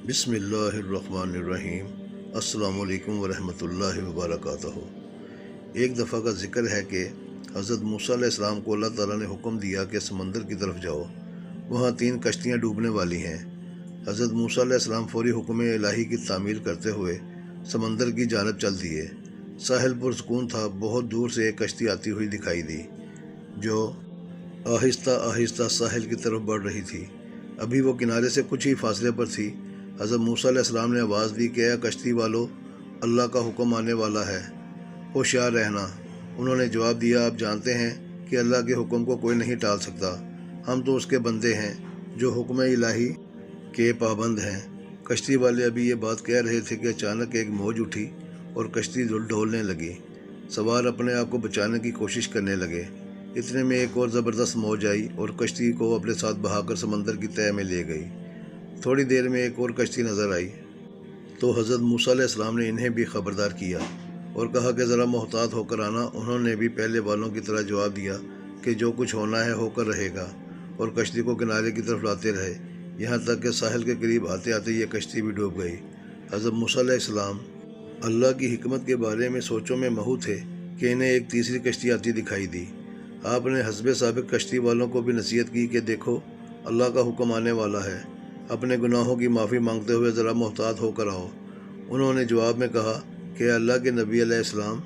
بسم اللہ الرحمن الرحیم۔ السلام علیکم ورحمۃ اللہ وبرکاتہ۔ ایک دفعہ کا ذکر ہے کہ حضرت موسیٰ علیہ السلام کو اللہ تعالیٰ نے حکم دیا کہ سمندر کی طرف جاؤ، وہاں 3 کشتیاں ڈوبنے والی ہیں۔ حضرت موسیٰ علیہ السلام فوری حکم الہی کی تعمیل کرتے ہوئے سمندر کی جانب چل دیے۔ ساحل پرسکون تھا۔ بہت دور سے ایک کشتی آتی ہوئی دکھائی دی جو آہستہ آہستہ ساحل کی طرف بڑھ رہی تھی۔ ابھی وہ کنارے سے کچھ ہی فاصلے پر تھی۔ حضرت موسیٰ علیہ السلام نے آواز دی کہ اے کشتی والو، اللہ کا حکم آنے والا ہے، ہوشیار رہنا۔ انہوں نے جواب دیا، آپ جانتے ہیں کہ اللہ کے حکم کو کوئی نہیں ٹال سکتا، ہم تو اس کے بندے ہیں جو حکم الہی کے پابند ہیں۔ کشتی والے ابھی یہ بات کہہ رہے تھے کہ اچانک ایک موج اٹھی اور کشتی ڈھولنے لگی۔ سوار اپنے آپ کو بچانے کی کوشش کرنے لگے۔ اتنے میں ایک اور زبردست موج آئی اور کشتی کو اپنے ساتھ بہا کر سمندر کی تہہ میں لے گئی۔ تھوڑی دیر میں ایک اور کشتی نظر آئی تو حضرت موسیٰ علیہ السلام نے انہیں بھی خبردار کیا اور کہا کہ ذرا محتاط ہو کر آنا۔ انہوں نے بھی پہلے والوں کی طرح جواب دیا کہ جو کچھ ہونا ہے ہو کر رہے گا، اور کشتی کو کنارے کی طرف لاتے رہے، یہاں تک کہ ساحل کے قریب آتے آتے یہ کشتی بھی ڈوب گئی۔ حضرت موسیٰ علیہ السلام اللہ کی حکمت کے بارے میں سوچوں میں مہو تھے کہ انہیں ایک تیسری کشتی آتی دکھائی دی۔ آپ نے حسب سابق کشتی والوں کو بھی نصیحت کی کہ دیکھو، اللہ کا حکم آنے والا ہے، اپنے گناہوں کی معافی مانگتے ہوئے ذرا محتاط ہو کر آؤ۔ انہوں نے جواب میں کہا کہ اللہ کے نبی علیہ السلام،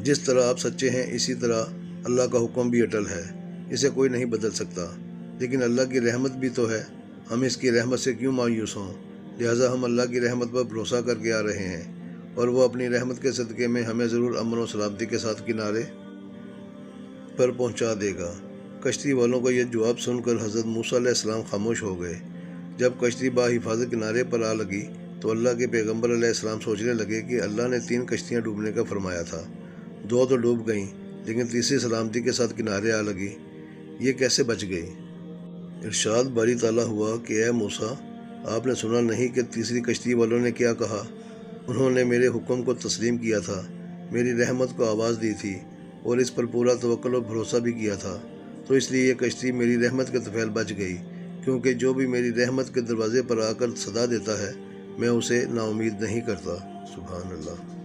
جس طرح آپ سچے ہیں اسی طرح اللہ کا حکم بھی اٹل ہے، اسے کوئی نہیں بدل سکتا، لیکن اللہ کی رحمت بھی تو ہے، ہم اس کی رحمت سے کیوں مایوس ہوں؟ لہٰذا ہم اللہ کی رحمت پر بھروسہ کر کے آ رہے ہیں، اور وہ اپنی رحمت کے صدقے میں ہمیں ضرور امن و سلامتی کے ساتھ کنارے پر پہنچا دے گا۔ کشتی والوں کا یہ جواب سن کر حضرت موسیٰ علیہ السلام خاموش ہو گئے۔ جب کشتی بحفاظت کنارے پر آ لگی تو اللہ کے پیغمبر علیہ السلام سوچنے لگے کہ اللہ نے 3 کشتیاں ڈوبنے کا فرمایا تھا، 2 تو ڈوب گئیں لیکن تیسری سلامتی کے ساتھ کنارے آ لگی، یہ کیسے بچ گئی؟ ارشاد باری تعالیٰ ہوا کہ اے موسیٰ، آپ نے سنا نہیں کہ تیسری کشتی والوں نے کیا کہا؟ انہوں نے میرے حکم کو تسلیم کیا تھا، میری رحمت کو آواز دی تھی اور اس پر پورا توکل و بھروسہ بھی کیا تھا، تو اس لیے یہ کشتی میری رحمت کے طفیل بچ گئی، کیونکہ جو بھی میری رحمت کے دروازے پر آ کر صدا دیتا ہے میں اسے نا امید نہیں کرتا۔ سبحان اللہ۔